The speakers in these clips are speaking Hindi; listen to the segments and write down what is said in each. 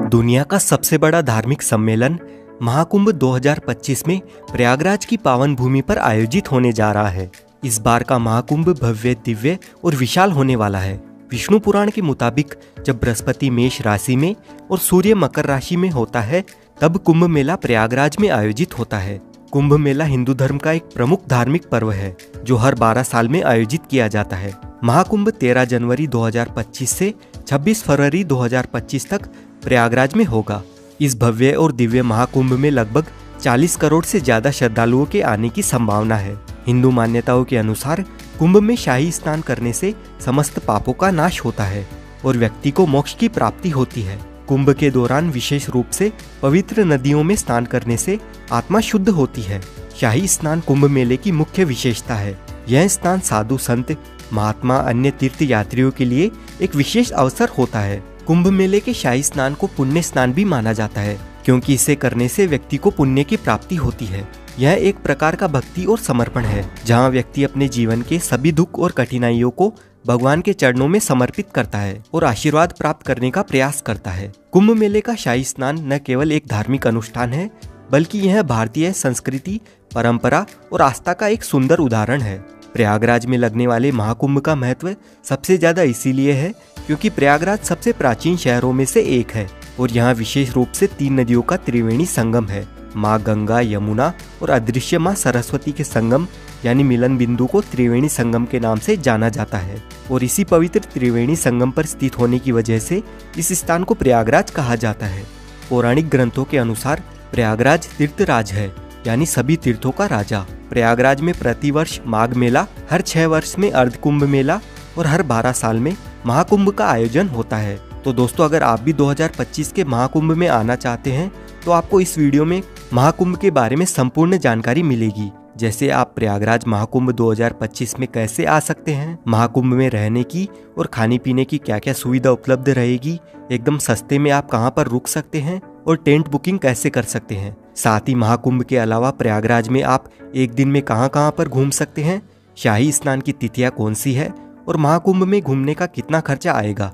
दुनिया का सबसे बड़ा धार्मिक सम्मेलन महाकुंभ 2025 में प्रयागराज की पावन भूमि पर आयोजित होने जा रहा है। इस बार का महाकुंभ भव्य, दिव्य और विशाल होने वाला है। विष्णु पुराण के मुताबिक जब बृहस्पति मेष राशि में और सूर्य मकर राशि में होता है, तब कुंभ मेला प्रयागराज में आयोजित होता है। कुंभ मेला हिंदू धर्म का एक प्रमुख धार्मिक पर्व है जो हर 12 साल में आयोजित किया जाता है। महाकुंभ 13 जनवरी 2025 से 26 फरवरी 2025 तक प्रयागराज में होगा। इस भव्य और दिव्य महाकुंभ में लगभग 40 करोड़ से ज्यादा श्रद्धालुओं के आने की संभावना है। हिंदू मान्यताओं के अनुसार कुंभ में शाही स्नान करने से समस्त पापों का नाश होता है और व्यक्ति को मोक्ष की प्राप्ति होती है। कुंभ के दौरान विशेष रूप से पवित्र नदियों में स्नान करने से आत्मा शुद्ध होती है। शाही स्नान कुंभ मेले की मुख्य विशेषता है। यह स्नान साधु संत, महात्मा, अन्य तीर्थ यात्रियों के लिए एक विशेष अवसर होता है। कुंभ मेले के शाही स्नान को पुण्य स्नान भी माना जाता है, क्योंकि इसे करने से व्यक्ति को पुण्य की प्राप्ति होती है। यह एक प्रकार का भक्ति और समर्पण है, जहाँ व्यक्ति अपने जीवन के सभी दुख और कठिनाइयों को भगवान के चरणों में समर्पित करता है और आशीर्वाद प्राप्त करने का प्रयास करता है। कुंभ मेले का शाही स्नान न केवल एक धार्मिक अनुष्ठान है, बल्कि यह भारतीय संस्कृति, परंपरा और आस्था का एक सुंदर उदाहरण है। प्रयागराज में लगने वाले महाकुंभ का महत्व सबसे ज्यादा इसीलिए है क्योंकि प्रयागराज सबसे प्राचीन शहरों में से एक है और यहाँ विशेष रूप से 3 नदियों का त्रिवेणी संगम है। माँ गंगा, यमुना और अदृश्य माँ सरस्वती के संगम यानी मिलन बिंदु को त्रिवेणी संगम के नाम से जाना जाता है और इसी पवित्र त्रिवेणी संगम पर स्थित होने की वजह से इस स्थान को प्रयागराज कहा जाता है। पौराणिक ग्रंथों के अनुसार प्रयागराज तीर्थराज है, यानी सभी तीर्थों का राजा। प्रयागराज में प्रतिवर्ष माघ मेला, हर 6 वर्ष में अर्ध कुंभ मेला और हर 12 साल में महाकुंभ का आयोजन होता है। तो दोस्तों, अगर आप भी 2025 के महाकुंभ में आना चाहते हैं तो आपको इस वीडियो में महाकुंभ के बारे में संपूर्ण जानकारी मिलेगी। जैसे आप प्रयागराज महाकुंभ 2025 में कैसे आ सकते हैं, महाकुंभ में रहने की और खाने पीने की क्या क्या सुविधा उपलब्ध रहेगी, एकदम सस्ते में आप कहां पर रुक सकते हैं और टेंट बुकिंग कैसे कर सकते हैं। साथ ही महाकुंभ के अलावा प्रयागराज में आप एक दिन में कहां पर घूम सकते हैं, शाही स्नान की तिथियां कौन सी है और महाकुंभ में घूमने का कितना खर्चा आएगा,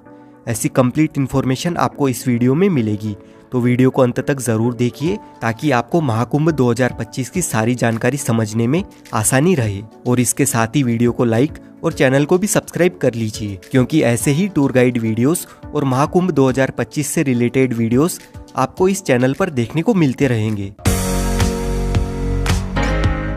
ऐसी कंप्लीट इन्फॉर्मेशन आपको इस वीडियो में मिलेगी। तो वीडियो को अंत तक जरूर देखिए ताकि आपको महाकुंभ 2025 की सारी जानकारी समझने में आसानी रहे। और इसके साथ ही वीडियो को लाइक और चैनल को भी सब्सक्राइब कर लीजिए, क्योंकि ऐसे ही टूर गाइड वीडियोस और महाकुंभ 2025 से रिलेटेड वीडियोस आपको इस चैनल पर देखने को मिलते रहेंगे।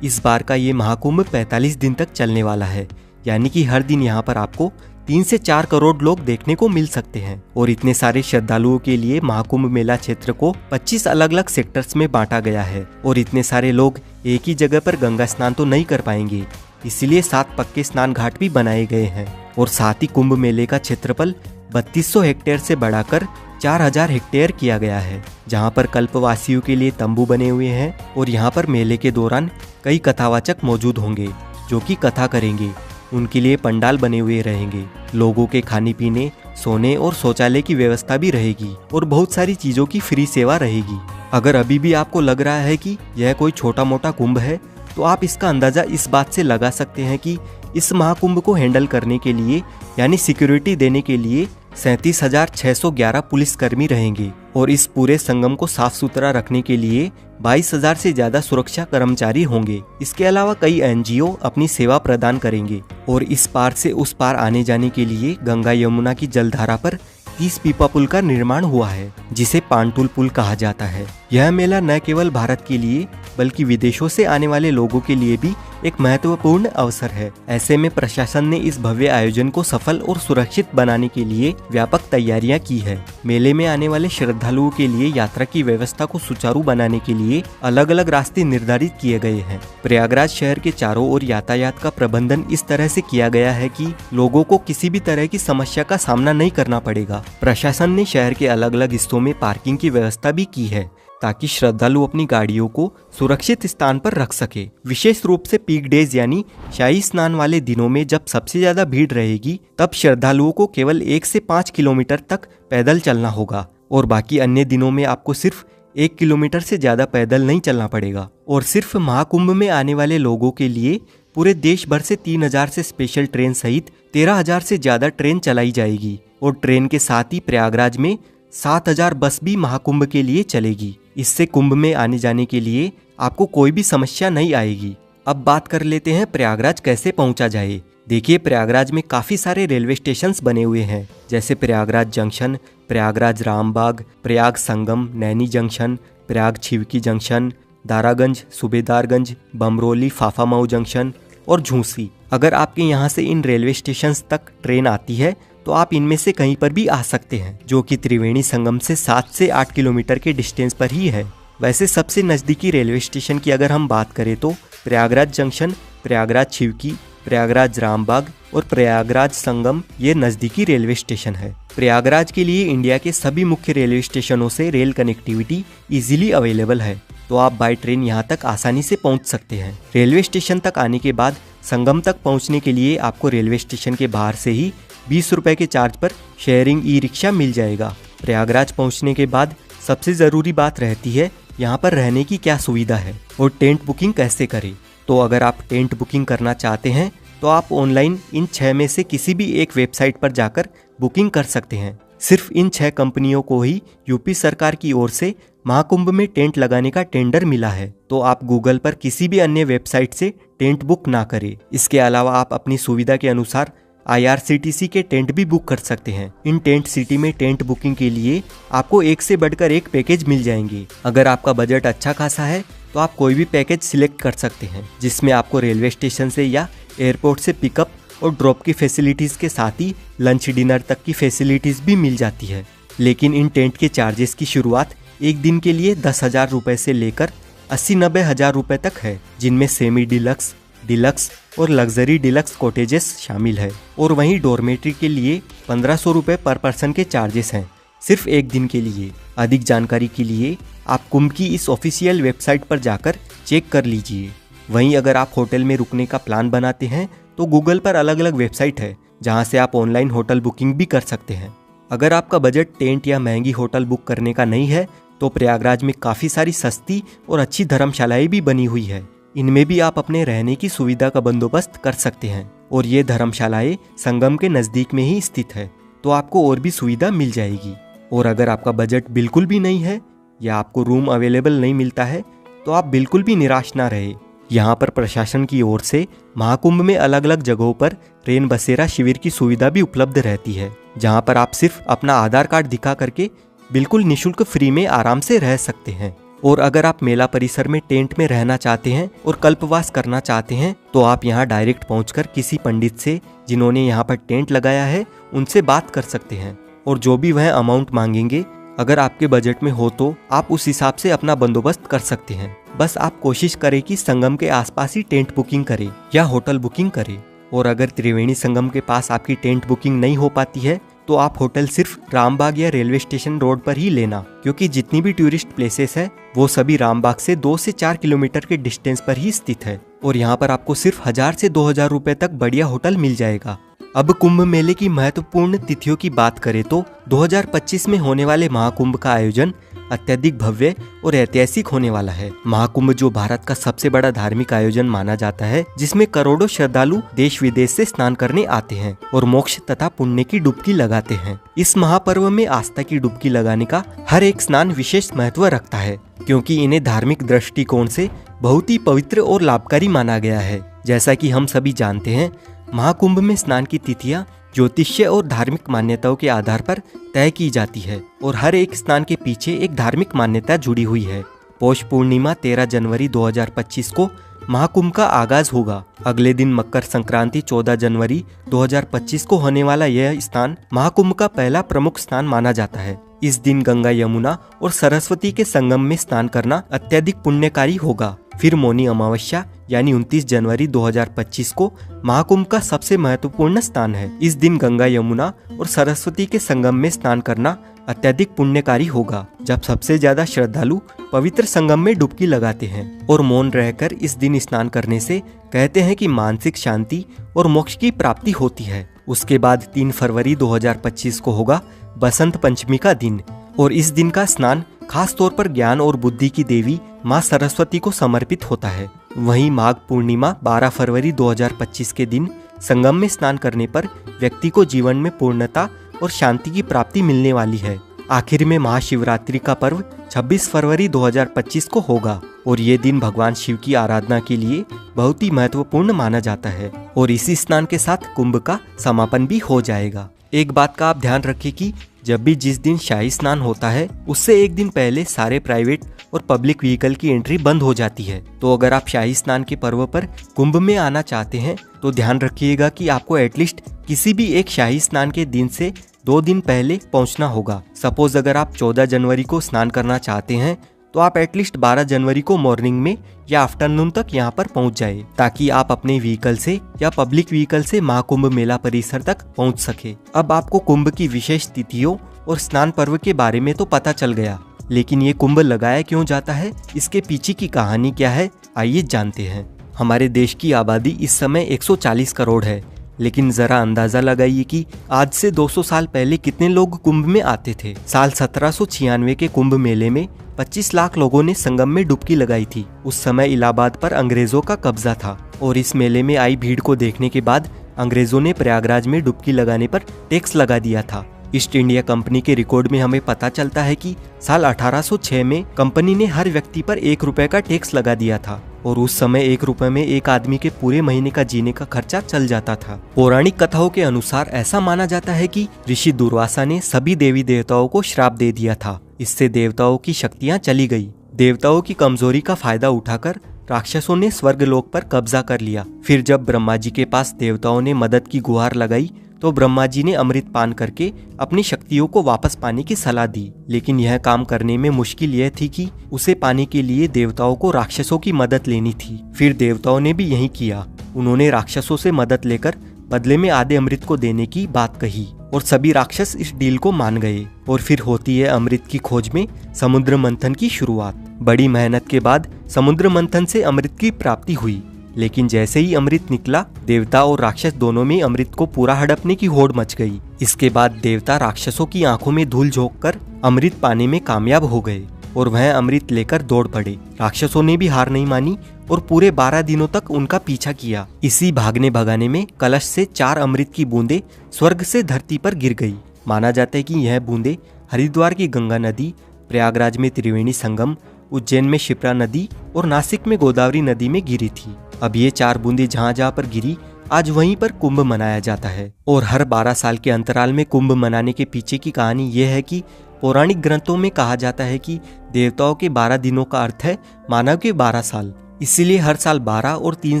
इस बार का ये महाकुंभ 45 दिन तक चलने वाला है, यानी कि हर दिन यहाँ पर आपको 3 से 4 करोड़ लोग देखने को मिल सकते हैं। और इतने सारे श्रद्धालुओं के लिए महाकुंभ मेला क्षेत्र को 25 अलग अलग सेक्टर्स में बांटा गया है और इतने सारे लोग एक ही जगह पर गंगा स्नान तो नहीं कर पाएंगे, इसलिए 7 पक्के स्नान घाट भी बनाए गए हैं। और साथ ही कुंभ मेले का क्षेत्रफल 3200 हेक्टेयर से बढ़ाकर 4000 हेक्टेयर किया गया है, जहाँ पर कल्पवासियों के लिए तंबू बने हुए हैं और यहाँ पर मेले के दौरान कई कथावाचक मौजूद होंगे जो कि कथा करेंगे। उनके लिए पंडाल बने हुए रहेंगे। लोगों के खाने पीने, सोने और शौचालय की व्यवस्था भी रहेगी और बहुत सारी चीजों की फ्री सेवा रहेगी। अगर अभी भी आपको लग रहा है कि यह कोई छोटा मोटा कुंभ है, तो आप इसका अंदाजा इस बात से लगा सकते हैं कि इस महाकुंभ को हैंडल करने के लिए यानी सिक्योरिटी देने के लिए 37,611 पुलिसकर्मी रहेंगे और इस पूरे संगम को साफ सुथरा रखने के लिए 22,000 से ज्यादा सुरक्षा कर्मचारी होंगे। इसके अलावा कई एनजीओ अपनी सेवा प्रदान करेंगे और इस पार से उस पार आने जाने के लिए गंगा यमुना की जलधारा पर 30 पीपा पुल का निर्माण हुआ है, जिसे पांटुल पुल कहा जाता है। यह मेला न केवल भारत के लिए बल्कि विदेशों से आने वाले लोगों के लिए भी एक महत्वपूर्ण अवसर है। ऐसे में प्रशासन ने इस भव्य आयोजन को सफल और सुरक्षित बनाने के लिए व्यापक तैयारियां की है। मेले में आने वाले श्रद्धालुओं के लिए यात्रा की व्यवस्था को सुचारू बनाने के लिए अलग अलग रास्ते निर्धारित किए गए हैं। प्रयागराज शहर के चारों ओर यातायात का प्रबंधन इस तरह से किया गया है कि लोगों को किसी भी तरह की समस्या का सामना नहीं करना पड़ेगा। प्रशासन ने शहर के अलग अलग हिस्सों में पार्किंग की व्यवस्था भी की है ताकि श्रद्धालु अपनी गाड़ियों को सुरक्षित स्थान पर रख सके। विशेष रूप से पीक डेज यानी शाही स्नान वाले दिनों में जब सबसे ज्यादा भीड़ रहेगी, तब श्रद्धालुओं को केवल 1 से 5 किलोमीटर तक पैदल चलना होगा और बाकी अन्य दिनों में आपको सिर्फ 1 किलोमीटर से ज्यादा पैदल नहीं चलना पड़ेगा। और सिर्फ महाकुंभ में आने वाले लोगों के लिए पूरे देश भर से 3000 से स्पेशल ट्रेन सहित 13000 से ज्यादा ट्रेन चलाई जाएगी और ट्रेन के साथ ही प्रयागराज में 7,000 बस भी महाकुंभ के लिए चलेगी। इससे कुंभ में आने जाने के लिए आपको कोई भी समस्या नहीं आएगी। अब बात कर लेते हैं प्रयागराज कैसे पहुंचा जाए। देखिए, प्रयागराज में काफी सारे रेलवे स्टेशंस बने हुए हैं, जैसे Prayagraj junction, Prayagraj Rambagh, Prayag Sangam, Naini junction, Prayag Chheoki junction, Daraganj, Subedarganj, Bamrauli, Phaphamau junction और झूसी। अगर आपके यहाँ से इन रेलवे स्टेशंस तक ट्रेन आती है तो आप इनमें से कहीं पर भी आ सकते हैं, जो कि त्रिवेणी संगम से 7 से 8 किलोमीटर के डिस्टेंस पर ही है। वैसे सबसे नज़दीकी रेलवे स्टेशन की अगर हम बात करें तो प्रयागराज जंक्शन, प्रयागराज छिवकी, प्रयागराज रामबाग और प्रयागराज संगम ये नज़दीकी रेलवे स्टेशन है। प्रयागराज के लिए इंडिया के सभी मुख्य रेलवे स्टेशनों से रेल कनेक्टिविटी इजीली अवेलेबल है, तो आप बाय ट्रेन यहाँ तक आसानी से पहुँच सकते हैं। रेलवे स्टेशन तक आने के बाद संगम तक पहुँचने के लिए आपको रेलवे स्टेशन के बाहर से ही 20 रुपए के चार्ज पर शेयरिंग ई रिक्शा मिल जाएगा। प्रयागराज पहुँचने के बाद सबसे ज़रूरी बात रहती है यहाँ पर रहने की क्या सुविधा है और टेंट बुकिंग कैसे करें। तो अगर आप टेंट बुकिंग करना चाहते हैं तो आप ऑनलाइन इन 6 में से किसी भी एक वेबसाइट पर जाकर बुकिंग कर सकते हैं। सिर्फ इन 6 कंपनियों को ही यूपी सरकार की ओर से महाकुंभ में टेंट लगाने का टेंडर मिला है, तो आप गूगल पर किसी भी अन्य वेबसाइट से टेंट बुक ना करें। इसके अलावा आप अपनी सुविधा के अनुसार IRCTC के टेंट भी बुक कर सकते हैं। इन टेंट सिटी में टेंट बुकिंग के लिए आपको एक से बढ़कर एक पैकेज मिल जाएंगे। अगर आपका बजट अच्छा खासा है तो आप कोई भी पैकेज सिलेक्ट कर सकते हैं, जिसमें आपको रेलवे स्टेशन से या एयरपोर्ट से पिकअप और ड्रॉप की फैसिलिटीज़ के साथ ही लंच डिनर तक की फैसिलिटीज़ भी मिल जाती है। लेकिन इन टेंट के चार्जेस की शुरुआत एक दिन के लिए 10,000 रुपये से लेकर 80-90 हज़ार रुपये तक है, जिनमें सेमी डिलक्स, डिलक्स और लग्जरी डिलक्स कॉटेजेस शामिल है। और वहीं डॉर्मेट्री के लिए 1500 रुपये पर पर्सन के चार्जेस हैं, सिर्फ एक दिन के लिए। अधिक जानकारी के लिए आप कुंभ की इस ऑफिशियल वेबसाइट पर जाकर चेक कर लीजिए। वहीं अगर आप होटल में रुकने का प्लान बनाते हैं तो गूगल पर अलग अलग वेबसाइट है, जहां से आप ऑनलाइन होटल बुकिंग भी कर सकते हैं। अगर आपका बजट टेंट या महंगी होटल बुक करने का नहीं है तो प्रयागराज में काफ़ी सारी सस्ती और अच्छी धर्मशालाएं भी बनी हुई है। इनमें भी आप अपने रहने की सुविधा का बंदोबस्त कर सकते हैं, और ये धर्मशालाएं संगम के नज़दीक में ही स्थित है, तो आपको और भी सुविधा मिल जाएगी। और अगर आपका बजट बिल्कुल भी नहीं है या आपको रूम अवेलेबल नहीं मिलता है तो आप बिल्कुल भी निराश ना रहे। यहाँ पर प्रशासन की ओर से महाकुंभ में अलग अलग जगहों पर रेन बसेरा शिविर की सुविधा भी उपलब्ध रहती है, जहाँ पर आप सिर्फ अपना आधार कार्ड दिखा करके बिल्कुल निःशुल्क फ्री में आराम से रह सकते हैं। और अगर आप मेला परिसर में टेंट में रहना चाहते हैं और कल्पवास करना चाहते हैं तो आप यहाँ डायरेक्ट पहुँचकर किसी पंडित से जिन्होंने यहाँ पर टेंट लगाया है उनसे बात कर सकते हैं, और जो भी वह अमाउंट मांगेंगे अगर आपके बजट में हो तो आप उस हिसाब से अपना बंदोबस्त कर सकते हैं। बस आप कोशिश करें कि संगम के आसपास ही टेंट बुकिंग करें या होटल बुकिंग करें। और अगर त्रिवेणी संगम के पास आपकी टेंट बुकिंग नहीं हो पाती है तो आप होटल सिर्फ रामबाग या रेलवे स्टेशन रोड पर ही लेना, क्योंकि जितनी भी टूरिस्ट प्लेसेस है वो सभी रामबाग से 2 से 4 किलोमीटर के डिस्टेंस पर ही स्थित है, और यहाँ पर आपको सिर्फ 1000 से 2000 रुपए तक बढ़िया होटल मिल जाएगा। अब कुंभ मेले की महत्वपूर्ण तिथियों की बात करें तो 2025 में होने वाले महाकुंभ का आयोजन अत्यधिक भव्य और ऐतिहासिक होने वाला है। महाकुंभ जो भारत का सबसे बड़ा धार्मिक आयोजन माना जाता है, जिसमें करोड़ों श्रद्धालु देश विदेश से स्नान करने आते हैं और मोक्ष तथा पुण्य की डुबकी लगाते हैं। इस महापर्व में आस्था की डुबकी लगाने का हर एक स्नान विशेष महत्व रखता है, क्योंकि इन्हें धार्मिक दृष्टिकोण से बहुत ही पवित्र और लाभकारी माना गया है। जैसा कि हम सभी जानते हैं, महाकुंभ में स्नान की तिथियां ज्योतिष्य और धार्मिक मान्यताओं के आधार पर तय की जाती है, और हर एक स्नान के पीछे एक धार्मिक मान्यता जुड़ी हुई है। पौष पूर्णिमा 13 जनवरी 2025 को महाकुंभ का आगाज होगा। अगले दिन मकर संक्रांति 14 जनवरी 2025 को होने वाला यह स्नान महाकुंभ का पहला प्रमुख स्नान माना जाता है। इस दिन गंगा, यमुना और सरस्वती के संगम में स्नान करना अत्यधिक पुण्यकारी होगा। फिर मौनी अमावस्या यानी 29 जनवरी 2025 को महाकुंभ का सबसे महत्वपूर्ण स्नान है। इस दिन गंगा, यमुना और सरस्वती के संगम में स्नान करना अत्यधिक पुण्यकारी होगा, जब सबसे ज्यादा श्रद्धालु पवित्र संगम में डुबकी लगाते हैं। और मौन रहकर इस दिन स्नान करने से कहते हैं कि मानसिक शांति और मोक्ष की प्राप्ति होती है। उसके बाद 3 फरवरी 2025 को होगा बसंत पंचमी का दिन, और इस दिन का स्नान खास तौर पर ज्ञान और बुद्धि की देवी माँ सरस्वती को समर्पित होता है। वहीं माघ पूर्णिमा 12 फरवरी 2025 के दिन संगम में स्नान करने पर व्यक्ति को जीवन में पूर्णता और शांति की प्राप्ति मिलने वाली है। आखिर में महाशिवरात्रि का पर्व 26 फरवरी 2025 को होगा और ये दिन भगवान शिव की आराधना के लिए बहुत ही महत्वपूर्ण माना जाता है और इसी स्नान के साथ कुंभ का समापन भी हो जाएगा। एक बात का आप ध्यान रखें कि जब भी जिस दिन शाही स्नान होता है उससे एक दिन पहले सारे प्राइवेट और पब्लिक व्हीकल की एंट्री बंद हो जाती है। तो अगर आप शाही स्नान के पर्व पर कुंभ में आना चाहते हैं तो ध्यान रखिएगा कि आपको एटलीस्ट किसी भी एक शाही स्नान के दिन से 2 दिन पहले पहुंचना होगा। सपोज अगर आप 14 जनवरी को स्नान करना चाहते हैं तो आप एटलीस्ट 12 जनवरी को मॉर्निंग में या आफ्टरनून तक यहाँ पर पहुँच जाए ताकि आप अपने व्हीकल से या पब्लिक व्हीकल से महाकुंभ मेला परिसर तक पहुँच सके। अब आपको कुंभ की विशेष तिथियों और स्नान पर्व के बारे में तो पता चल गया, लेकिन ये कुंभ लगाया क्यों जाता है, इसके पीछे की कहानी क्या है, आइए जानते हैं। हमारे देश की आबादी इस समय 140 करोड़ है, लेकिन जरा अंदाजा लगाइए कि आज से 200 साल पहले कितने लोग कुंभ में आते थे। साल 1796 के कुंभ मेले में 25 लाख लोगों ने संगम में डुबकी लगाई थी। उस समय इलाहाबाद पर अंग्रेजों का कब्जा था और इस मेले में आई भीड़ को देखने के बाद अंग्रेजों ने प्रयागराज में डुबकी लगाने पर टैक्स लगा दिया था। ईस्ट इंडिया कंपनी के रिकॉर्ड में हमें पता चलता है कि साल 1806 में कंपनी ने हर व्यक्ति पर 1 रुपए का टैक्स लगा दिया था और उस समय 1 रुपए में एक आदमी के पूरे महीने का जीने का खर्चा चल जाता था। पौराणिक कथाओं के अनुसार ऐसा माना जाता है कि ऋषि दुर्वासा ने सभी देवी देवताओं को श्राप दे दिया था। इससे देवताओं की शक्तियां चली गई। देवताओं की कमजोरी का फायदा उठाकर राक्षसों ने स्वर्गलोक पर कब्जा कर लिया। फिर जब ब्रह्मा जी के पास देवताओं ने मदद की गुहार लगाई तो ब्रह्मा जी ने अमृत पान करके अपनी शक्तियों को वापस पाने की सलाह दी, लेकिन यह काम करने में मुश्किल यह थी कि उसे पाने के लिए देवताओं को राक्षसों की मदद लेनी थी। फिर देवताओं ने भी यही किया। उन्होंने राक्षसों से मदद लेकर बदले में आधे अमृत को देने की बात कही और सभी राक्षस इस डील को मान गए। और फिर होती है अमृत की खोज में समुद्र मंथन की शुरुआत। बड़ी मेहनत के बाद समुद्र मंथन से अमृत की प्राप्ति हुई, लेकिन जैसे ही अमृत निकला देवता और राक्षस दोनों में अमृत को पूरा हड़पने की होड़ मच गई। इसके बाद देवता राक्षसों की आंखों में धूल झोंककर अमृत पाने में कामयाब हो गए और वह अमृत लेकर दौड़ पड़े। राक्षसों ने भी हार नहीं मानी और पूरे 12 दिनों तक उनका पीछा किया। इसी भागने भगाने में कलश से 4 अमृत की बूंदें स्वर्ग से धरती पर गिर गई। माना जाता है कि यह बूंदें हरिद्वार की गंगा नदी, प्रयागराज में त्रिवेणी संगम, उज्जैन में शिप्रा नदी और नासिक में गोदावरी नदी में गिरी थी। अब ये 4 बूंदें जहाँ जहाँ पर गिरी आज वहीं पर कुंभ मनाया जाता है। और हर 12 साल के अंतराल में कुंभ मनाने के पीछे की कहानी यह है कि पौराणिक ग्रंथों में कहा जाता है कि देवताओं के 12 दिनों का अर्थ है मानव के 12 साल। इसीलिए हर साल 12 और 3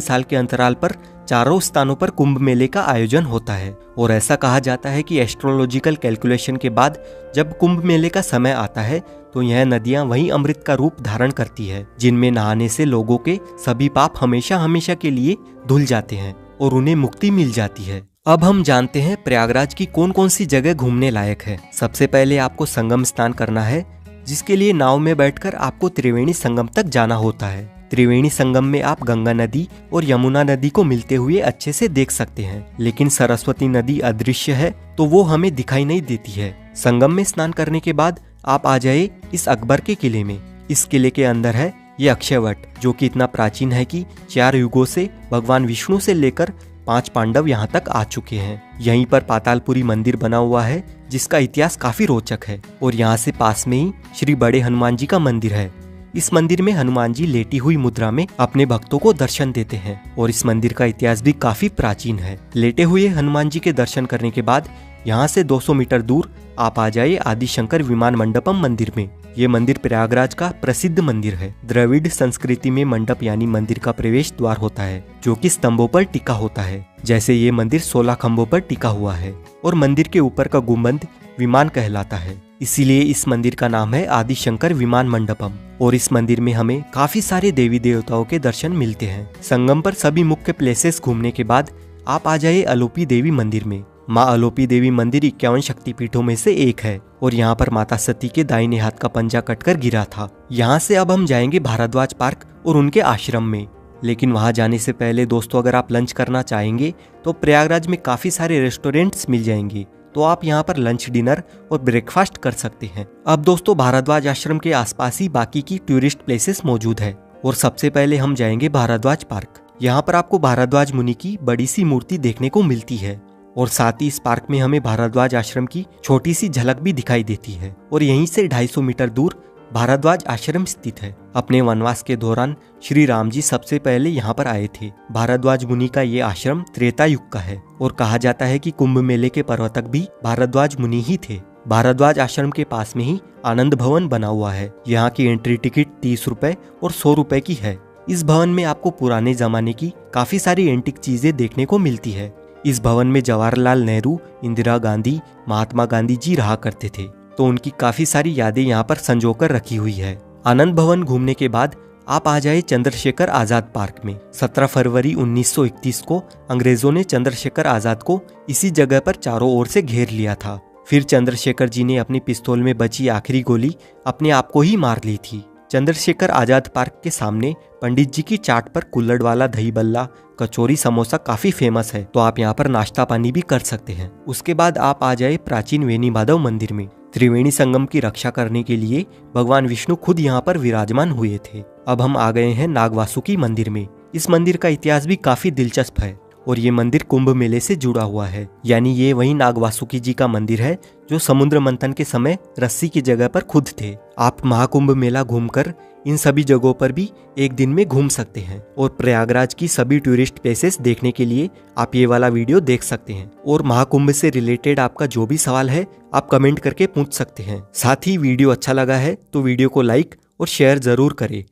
साल के अंतराल पर चारों स्थानों पर कुंभ मेले का आयोजन होता है। और ऐसा कहा जाता है कि एस्ट्रोलॉजिकल कैलकुलेशन के बाद जब कुंभ मेले का समय आता है तो यह नदियां वही अमृत का रूप धारण करती है, जिनमें नहाने से लोगों के सभी पाप हमेशा हमेशा के लिए धुल जाते हैं और उन्हें मुक्ति मिल जाती है। अब हम जानते हैं प्रयागराज की कौन कौन सी जगह घूमने लायक है। सबसे पहले आपको संगम स्नान करना है, जिसके लिए नाव में बैठकर आपको त्रिवेणी संगम तक जाना होता है। त्रिवेणी संगम में आप गंगा नदी और यमुना नदी को मिलते हुए अच्छे से देख सकते हैं, लेकिन सरस्वती नदी अदृश्य है तो वो हमें दिखाई नहीं देती है। संगम में स्नान करने के बाद आप आ जाए इस अकबर के किले में। इस किले के अंदर है ये अक्षयवट, जो कि इतना प्राचीन है कि 4 युगों से भगवान विष्णु से लेकर 5 पांडव यहाँ तक आ चुके हैं। यहीं पर पातालपुरी मंदिर बना हुआ है, जिसका इतिहास काफी रोचक है। और यहाँ से पास में ही श्री बड़े हनुमान जी का मंदिर है। इस मंदिर में हनुमान जी लेटी हुई मुद्रा में अपने भक्तों को दर्शन देते हैं और इस मंदिर का इतिहास भी काफी प्राचीन है। लेटे हुए हनुमान जी के दर्शन करने के बाद यहाँ से 200 मीटर दूर आप आ जाइए आदिशंकर विमान मंडपम मंदिर में। ये मंदिर प्रयागराज का प्रसिद्ध मंदिर है। द्रविड़ संस्कृति में मंडप यानी मंदिर का प्रवेश द्वार होता है, जो कि स्तंभों पर टिका होता है। जैसे ये मंदिर 16 खंभों पर टिका हुआ है और मंदिर के ऊपर का गुंबद विमान कहलाता है, इसीलिए इस मंदिर का नाम है आदिशंकर विमान मंडपम। और इस मंदिर में हमें काफी सारे देवी देवताओं के दर्शन मिलते हैं। संगम पर सभी मुख्य प्लेसेस घूमने के बाद आप आ जाइए अलोपी देवी मंदिर में। माँ अलोपी देवी मंदिर 51 शक्तिपीठों में से एक है और यहाँ पर माता सती के दाहिने हाथ का पंजा कटकर गिरा था। यहाँ से अब हम जाएंगे भारद्वाज पार्क और उनके आश्रम में। लेकिन वहाँ जाने से पहले दोस्तों, अगर आप लंच करना चाहेंगे तो प्रयागराज में काफी सारे रेस्टोरेंट्स मिल जाएंगे, तो आप यहाँ पर लंच, डिनर और ब्रेकफास्ट कर सकते हैं। अब दोस्तों, भारद्वाज आश्रम के आसपास ही बाकी की टूरिस्ट प्लेसेस मौजूद है और सबसे पहले हम जाएंगे भारद्वाज पार्क। यहाँ पर आपको भारद्वाज मुनि की बड़ी सी मूर्ति देखने को मिलती है और साथ ही इस पार्क में हमें भारद्वाज आश्रम की छोटी सी झलक भी दिखाई देती है और यहीं से 250 मीटर दूर भारद्वाज आश्रम स्थित है। अपने वनवास के दौरान श्री राम जी सबसे पहले यहाँ पर आए थे। भारद्वाज मुनि का ये आश्रम त्रेता युग का है और कहा जाता है कि कुंभ मेले के प्रवर्तक भी भारद्वाज मुनि ही थे। भारद्वाज आश्रम के पास में ही आनंद भवन बना हुआ है। यहाँ की एंट्री टिकट 30 रुपए और 100 रुपए की है। इस भवन में आपको पुराने जमाने की काफी सारी एंटिक चीजें देखने को मिलती है। इस भवन में जवाहरलाल नेहरू, इंदिरा गांधी, महात्मा गांधी जी रहा करते थे, तो उनकी काफी सारी यादें यहाँ पर संजोकर रखी हुई है। आनंद भवन घूमने के बाद आप आ जाए चंद्रशेखर आजाद पार्क में। 17 फरवरी 1931 को अंग्रेजों ने चंद्रशेखर आजाद को इसी जगह पर चारों ओर से घेर लिया था। फिर चंद्रशेखर जी ने अपनी पिस्तौल में बची आखिरी गोली अपने आप को ही मार ली थी। चंद्रशेखर आजाद पार्क के सामने पंडित जी की चाट पर कुल्हड़ वाला दही बल्ला, कचौरी, समोसा काफी फेमस है, तो आप यहाँ पर नाश्ता पानी भी कर सकते हैं। उसके बाद आप आ जाए प्राचीन वेणी माधव मंदिर में। त्रिवेणी संगम की रक्षा करने के लिए भगवान विष्णु खुद यहाँ पर विराजमान हुए थे। अब हम आ गए हैं नागवासुकी मंदिर में। इस मंदिर का इतिहास भी काफी दिलचस्प है और ये मंदिर कुंभ मेले से जुड़ा हुआ है। यानी ये वही नागवासुकी जी का मंदिर है जो समुद्र मंथन के समय रस्सी की जगह पर खुद थे। आप महाकुंभ मेला घूमकर इन सभी जगहों पर भी एक दिन में घूम सकते हैं और प्रयागराज की सभी टूरिस्ट प्लेसेस देखने के लिए आप ये वाला वीडियो देख सकते हैं। और महाकुंभ से रिलेटेड आपका जो भी सवाल है आप कमेंट करके पूछ सकते हैं। साथ ही वीडियो अच्छा लगा है तो वीडियो को लाइक और शेयर जरूर करें।